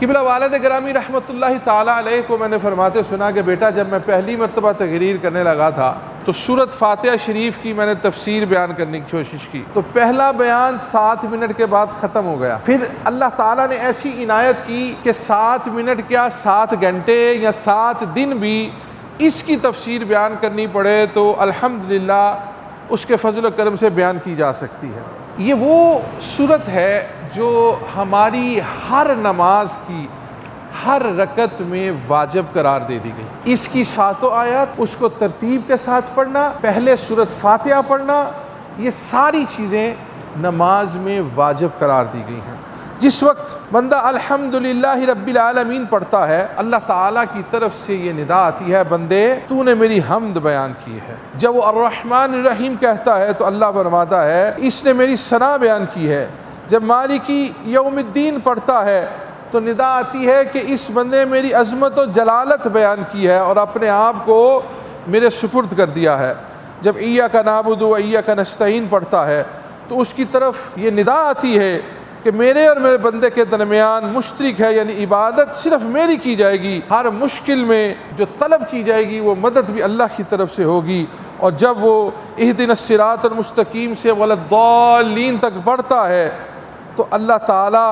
قبلہ والد گرامی رحمۃ اللہ تعالیٰ علیہ کو میں نے فرماتے سنا کہ بیٹا جب میں پہلی مرتبہ تقریر کرنے لگا تھا تو سورۃ فاتحہ شریف کی میں نے تفسیر بیان کرنے کی کوشش کی، تو پہلا بیان 7 منٹ کے بعد ختم ہو گیا۔ پھر اللہ تعالیٰ نے ایسی عنایت کی کہ 7 منٹ کیا 7 گھنٹے یا 7 دن بھی اس کی تفسیر بیان کرنی پڑے تو الحمدللہ اس کے فضل و کرم سے بیان کی جا سکتی ہے۔ یہ وہ سورت ہے جو ہماری ہر نماز کی ہر رکعت میں واجب قرار دے دی گئی۔ اس کی 7 آیات، اس کو ترتیب کے ساتھ پڑھنا، پہلے سورۃ فاتحہ پڑھنا، یہ ساری چیزیں نماز میں واجب قرار دی گئی ہیں۔ جس وقت بندہ الحمدللہ رب العالمین پڑھتا ہے، اللہ تعالیٰ کی طرف سے یہ ندا آتی ہے، بندے تو نے میری حمد بیان کی ہے۔ جب وہ الرحمن الرحیم کہتا ہے تو اللہ فرماتا ہے اس نے میری ثنا بیان کی ہے۔ جب مالکی یوم الدین پڑھتا ہے تو ندا آتی ہے کہ اس بندے میری عظمت و جلالت بیان کی ہے اور اپنے آپ کو میرے سپرد کر دیا ہے۔ جب ایاک نعبد و ایاک نستعین پڑھتا ہے تو اس کی طرف یہ ندا آتی ہے کہ میرے اور میرے بندے کے درمیان مشترک ہے، یعنی عبادت صرف میری کی جائے گی، ہر مشکل میں جو طلب کی جائے گی وہ مدد بھی اللہ کی طرف سے ہوگی۔ اور جب وہ اہدنا الصراط المستقیم سے ولا الضالین تک بڑھتا ہے تو اللہ تعالیٰ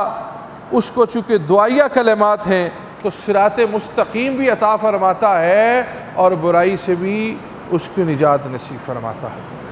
اس کو چونکہ دعائیہ کلمات ہیں تو صراط مستقیم بھی عطا فرماتا ہے اور برائی سے بھی اس کو نجات نصیب فرماتا ہے۔